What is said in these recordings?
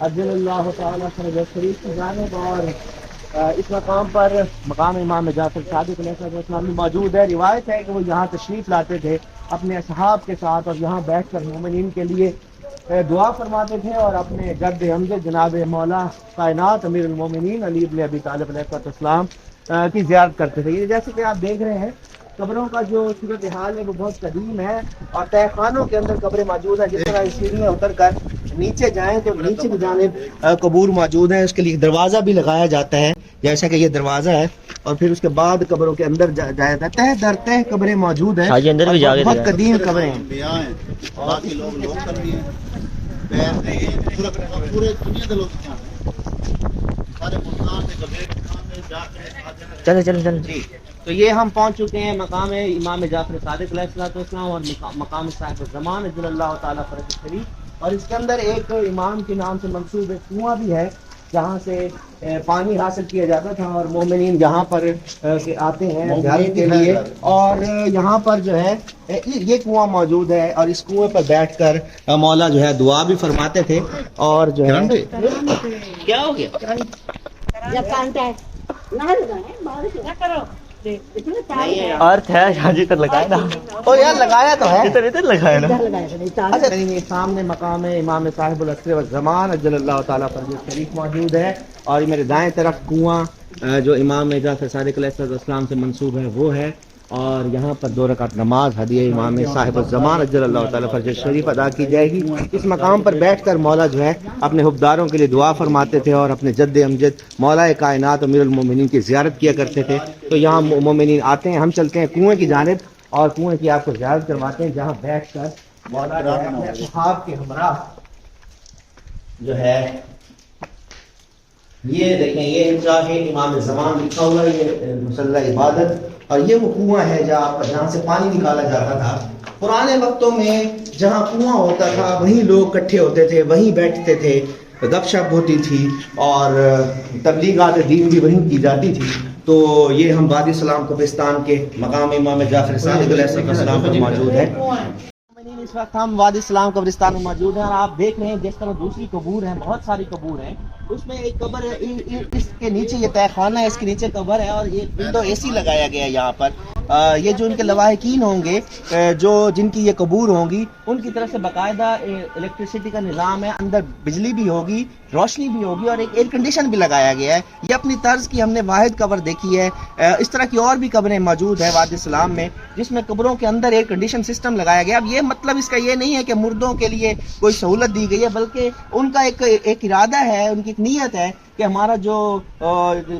عجل اللہ تعالیٰ فرج شریف کی جانب، اور اس مقام پر مقام امام جعفر صادق علیہ السلام بھی موجود ہے۔ روایت ہے کہ وہ یہاں تشریف لاتے تھے اپنے اصحاب کے ساتھ، اور یہاں بیٹھ کر مومنین کے لیے دعا فرماتے تھے، اور اپنے جد امجد جناب مولا کائنات امیر المومنین علی بن ابی طالب علیہ السلام کی زیارت کرتے تھے۔ یہ جیسے کہ آپ دیکھ رہے ہیں قبروں کا جو صورتحال ہے وہ بہت قدیم ہے، اور تہہ خانوں کے اندر قبریں موجود ہیں۔ جس طرح سیڑھیاں اتر کر نیچے جائیں تو نیچے کی جانب قبور موجود ہیں، اس کے لیے دروازہ بھی لگایا جاتا ہے جیسا کہ یہ دروازہ ہے، اور پھر اس کے بعد قبروں کے اندر جایا جاتا ہے۔ تہہ در تہہ قبریں موجود ہیں، اندر بھی اور بہت قدیم قبریں ہیں۔ باقی لوگ کر بھی ہیں پورے دنیا کے لوگ سارے ملتان میں جا کے چلے جی، تو یہ ہم پہنچ چکے ہیں مقام امام جعفر صادق علیہ السلام اور مقام صاحب الزمان عجل اللہ تعالیٰ فرج شریف، اور اس کے اندر ایک امام کے نام سے منسوب ایک کنواں بھی ہے جہاں سے پانی حاصل کیا جاتا تھا، اور مومنین یہاں پر آتے ہیں زیارت کے لیے، اور یہاں پر جو ہے یہ کنواں موجود ہے، اور اس کنویں پر بیٹھ کر مولا جو ہے دعا بھی فرماتے تھے، اور جو ہے کیا ہو گیا ارتھ ہے حاجی تک لگایا نا، اور یار لگایا تو ہے ادھر لگایا نا۔ اچھا، سامنے مقام امام صاحب العصر والزمان عجل اللہ تعالیٰ فرج شریف موجود ہے، اور میرے دائیں طرف کنواں جو امام جعفر صادق علیہ السلام سے منسوب ہے وہ ہے، اور یہاں پر 2 رکعت نماز ہدیہ امام صاحب الزمان عجل اللہ تعالیٰ فرج شریف ادا کی جائے گی۔ اس مقام پر بیٹھ کر مولا جو ہے اپنے حبداروں کے لیے دعا فرماتے تھے، اور اپنے جد امجد مولا کائنات امیر المومنین کی زیارت کیا کرتے تھے۔ تو یہاں مومنین آتے ہیں، ہم چلتے ہیں کنویں کی جانب، اور کنویں کی آپ کو زیارت کرواتے ہیں، جہاں بیٹھ کر مولا جو ہے اپنے اصحاب کے ہمراہ جو ہے یہ دیکھیں، یہ انشاء امام زمان لکھا ہوا ہے، یہ مصلی عبادت، اور یہ وہ کنواں ہے جہاں سے پانی نکالا جاتا تھا۔ پرانے وقتوں میں جہاں کنواں ہوتا تھا وہیں لوگ اکٹھے ہوتے تھے، وہیں بیٹھتے تھے، گپ شپ ہوتی تھی، اور تبلیغات دین بھی وہیں کی جاتی تھی۔ تو یہ ہم وادی سلام قبرستان کے مقام امام جعفر صادق علیہ السلام پر موجود ہے۔ اس وقت ہم وادی سلام قبرستان میں موجود ہیں، اور آپ دیکھ رہے ہیں جس طرح دوسری قبور ہیں، بہت ساری قبور ہیں، اس میں ایک قبر ہے، اس کے نیچے یہ تہہ خانہ ہے، اس کے نیچے قبر ہے، اور یہ ونڈو اے سی لگایا گیا ہے یہاں پر۔ یہ جو ان کے لواحقین ہوں گے، جن کی یہ قبور ہوں گی، ان کی طرف سے باقاعدہ الیکٹریسٹی کا نظام ہے، اندر بجلی بھی ہوگی، روشنی بھی ہوگی، اور ایک ایئر کنڈیشن بھی لگایا گیا ہے۔ یہ اپنی طرز کی ہم نے واحد قبر دیکھی ہے۔ اس طرح کی اور بھی قبریں موجود ہیں وادی سلام میں، جس میں قبروں کے اندر ایئر کنڈیشن سسٹم لگایا گیا۔ اب یہ مطلب اس کا یہ نہیں ہے کہ مردوں کے لیے کوئی سہولت دی گئی ہے، بلکہ ان کا ایک ارادہ ہے، ان کی ایک نیت ہے کہ ہمارا جو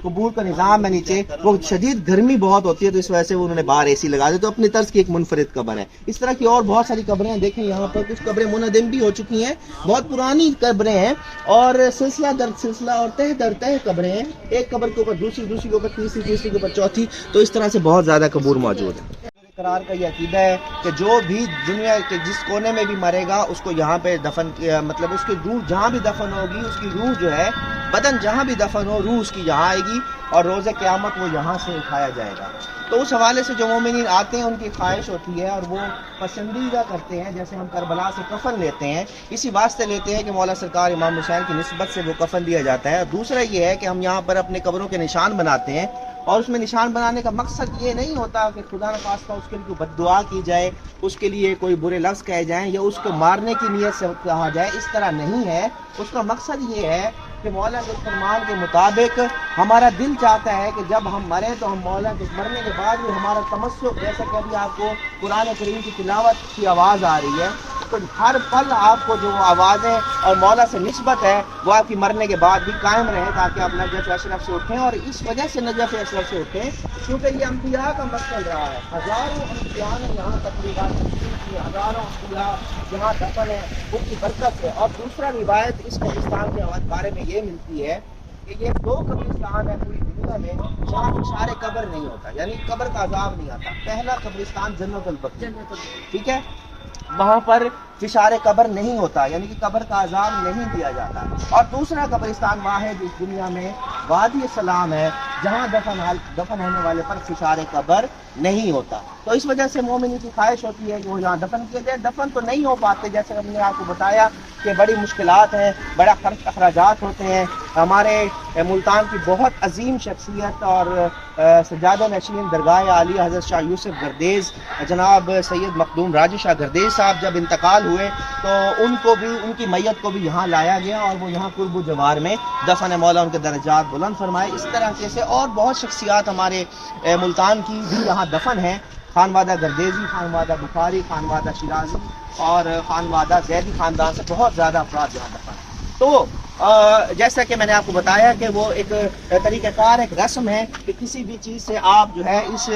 قبور کا نظام ہے نیچے، وہ شدید گرمی بہت ہوتی ہے، تو اس وجہ سے انہوں نے باہر اے سی لگا دیا، تو اپنی طرز کی ایک منفرد قبر ہے۔ اس طرح کی اور بہت ساری قبریں ہیں، دیکھیں یہاں پر کچھ قبریں منہدم بھی ہو چکی ہیں، بہت پرانی قبریں ہیں، اور سلسلہ در سلسلہ اور تہہ در تہہ قبریں ہیں، ایک قبر کے اوپر دوسری کے اوپر تیسری کے اوپر چوتھی، تو اس طرح سے بہت زیادہ قبور موجود ہیں۔ قرار کا یہ عقیدہ ہے کہ جو بھی دنیا کے جس کونے میں بھی مرے گا اس کو یہاں پہ دفن کیا، مطلب اس کی روح جہاں بھی دفن ہوگی، اس کی روح جو ہے، بدن جہاں بھی دفن ہو، روح اس کی یہاں آئے گی، اور روز قیامت وہ یہاں سے اٹھایا جائے گا۔ تو اس حوالے سے جو مومنین آتے ہیں ان کی خواہش ہوتی ہے، اور وہ پسندیدہ کرتے ہیں، جیسے ہم کربلا سے کفن لیتے ہیں، اسی واسطے لیتے ہیں کہ مولا سرکار امام حسین کی نسبت سے وہ کفن دیا جاتا ہے۔ اور دوسرا یہ ہے کہ ہم یہاں پر اپنے قبروں کے نشان بناتے ہیں، اور اس میں نشان بنانے کا مقصد یہ نہیں ہوتا کہ خدا نخواستہ اس کے لیے کوئی بد دعا کی جائے، اس کے لیے کوئی برے لفظ کہے جائیں، یا اس کو مارنے کی نیت سے کہا جائے، اس طرح نہیں ہے۔ اس کا مقصد یہ ہے کہ مولا کے فرمان کے مطابق ہمارا دل چاہتا ہے کہ جب ہم مریں تو ہم مولا کے مرنے کے بعد بھی ہمارا تمسک، جیسا کہ ابھی آپ کو قرآن کریم کی تلاوت کی آواز آ رہی ہے، تو ہر پل آپ کو جو آوازیں اور مولا سے نسبت ہے وہ آپ کی مرنے کے بعد بھی قائم رہے، تاکہ آپ نجف اشرف سے اٹھیں۔ اور اس وجہ سے نجف اشرف سے اٹھیں کیونکہ یہ انبیاء کا مسئلہ رہا ہے، ہزاروں انبیاء نے یہاں تقریبات کی، ہزاروں انبیاء یہاں دفن ہیں، ان کی برکت ہے۔ اور دوسرا روایت اس قبرستان کے بارے میں یہ ملتی ہے کہ یہ 2 قبرستان ہے پوری دنیا میں جہاں اشارے قبر نہیں ہوتا، یعنی قبر کا عذاب نہیں آتا۔ پہلا قبرستان جنت البقیع، ٹھیک ہے، وہاں پر فشار قبر نہیں ہوتا، یعنی کہ قبر کا عذاب نہیں دیا جاتا۔ اور دوسرا قبرستان واحد اس دنیا میں وادی سلام ہے، جہاں دفن ہونے والے پر فشار قبر نہیں ہوتا. تو اس وجہ سے مومنی کی خواہش ہوتی ہے کہ وہ یہاں دفن کیے جائے. دفن تو نہیں ہو پاتے، جیسے ہم نے آپ کو بتایا کہ بڑی مشکلات ہیں، بڑا خرچ اخراجات ہوتے ہیں. ہمارے ملتان کی بہت عظیم شخصیت اور سجادہ نشین درگاہ عالی حضرت شاہ یوسف گردیز جناب سید مخدوم راجی شاہ گردیز صاحب جب انتقال ہوئے تو ان کو بھی، ان کی میت کو بھی یہاں لایا گیا اور وہ یہاں قرب و جوار میں دفن. مولا ان کے درجات بلند فرمائے. اس طرح سے اور بہت شخصیات ہمارے ملتان کی بھی یہاں دفن ہیں. خانوادہ گردیزی، خانوادہ بخاری، خانوادہ شیرازی اور خانوادہ زیدی خاندان سے بہت زیادہ افراد یہاں دفن ہیں. تو جیسا کہ میں نے آپ کو بتایا کہ وہ ایک طریقہ کار، ایک رسم ہے کہ کسی بھی چیز سے آپ جو ہے اس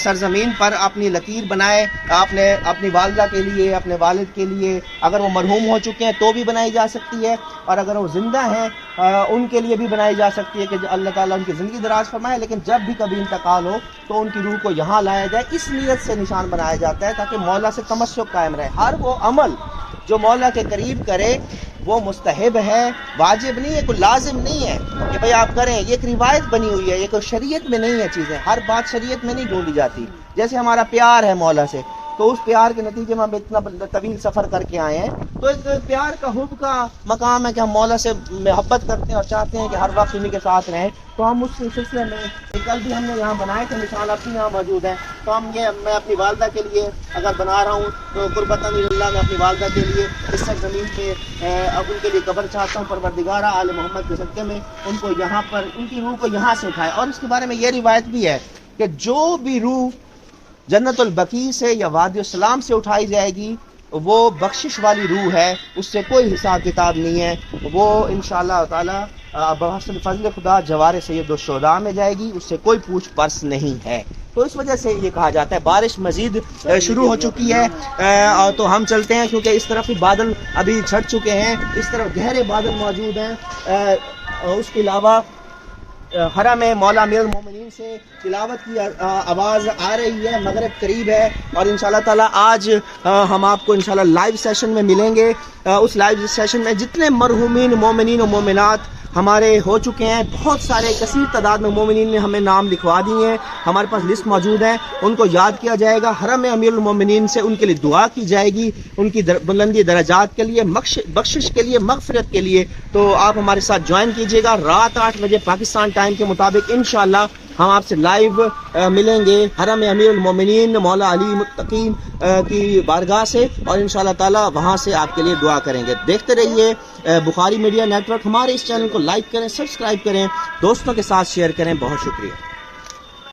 سرزمین پر اپنی لکیر بنائے. آپ نے اپنی والدہ کے لیے، اپنے والد کے لیے، اگر وہ مرحوم ہو چکے ہیں تو بھی بنائی جا سکتی ہے، اور اگر وہ زندہ ہیں ان کے لیے بھی بنائی جا سکتی ہے کہ اللہ تعالیٰ ان کی زندگی دراز فرمائے. لیکن جب بھی کبھی انتقال ہو تو ان کی روح کو یہاں لایا جائے. اس نیت سے نشان بنایا جاتا ہے تاکہ مولا سے تمسک قائم رہے. ہر وہ عمل جو مولا کے قریب کرے وہ مستحب ہے، واجب نہیں ہے، کوئی لازم نہیں ہے کہ بھئی آپ کریں. یہ ایک روایت بنی ہوئی ہے، یہ کوئی شریعت میں نہیں ہے چیزیں. ہر بات شریعت میں نہیں ڈھونڈی جاتی. جیسے ہمارا پیار ہے مولا سے، تو اس پیار کے نتیجے میں ہم اتنا طویل سفر کر کے آئے ہیں. تو ایک پیار کا، حب کا مقام ہے کہ ہم مولا سے محبت کرتے ہیں اور چاہتے ہیں کہ ہر وقت انہیں کے ساتھ رہیں. تو ہم اس سلسلے میں کل بھی ہم نے یہاں بنائے تھے نشان، اب بھی یہاں موجود ہیں. تو ہم یہ، میں اپنی والدہ کے لیے اگر بنا رہا ہوں تو قربتاً اللہ میں اپنی والدہ کے لیے اس سرزمین پہ اب ان کے لیے قبر چاہتا ہوں. پروردگارہ آل محمد کے صدقے میں ان کو یہاں پر، ان کی روح کو یہاں سے اٹھائے. اور اس کے بارے میں یہ روایت بھی ہے کہ جو بھی روح جنت البقیع سے یا وادی السلام سے اٹھائی جائے گی وہ بخشش والی روح ہے، اس سے کوئی حساب کتاب نہیں ہے. وہ انشاءاللہ تعالی بحسن فضل خدا جوار سید الشہداء میں جائے گی، اس سے کوئی پوچھ پرس نہیں ہے. تو اس وجہ سے یہ کہا جاتا ہے. بارش مزید شروع ہو چکی ہے تو ہم چلتے ہیں کیونکہ اس طرف بادل ابھی چھٹ چکے ہیں، اس طرف گہرے بادل موجود ہیں. اس کے علاوہ حرم مولا امیر المومنین سے تلاوت کی آواز آ رہی ہے. مغرب قریب ہے اور انشاءاللہ تعالی آج ہم آپ کو انشاءاللہ لائیو سیشن میں ملیں گے. اس لائیو سیشن میں جتنے مرحومین مومنین و مومنات ہمارے ہو چکے ہیں، بہت سارے کثیر تعداد میں مومنین نے ہمیں نام لکھوا دیے ہیں، ہمارے پاس لسٹ موجود ہے. ان کو یاد کیا جائے گا. حرم امیر المومنین سے ان کے لیے دعا کی جائے گی، ان کی بلندی درجات کے لیے، بخشش کے لیے، مغفرت کے لیے. تو آپ ہمارے ساتھ جوائن کیجئے گا. رات 8 بجے پاکستان ٹائم کے مطابق انشاءاللہ ہم آپ سے لائیو ملیں گے حرم امیر المومنین مولا علی متقین کی بارگاہ سے، اور انشاءاللہ تعالی وہاں سے آپ کے لیے دعا کریں گے. دیکھتے رہیے بخاری میڈیا نیٹ ورک. ہمارے اس چینل کو لائک کریں، سبسکرائب کریں، دوستوں کے ساتھ شیئر کریں. بہت شکریہ.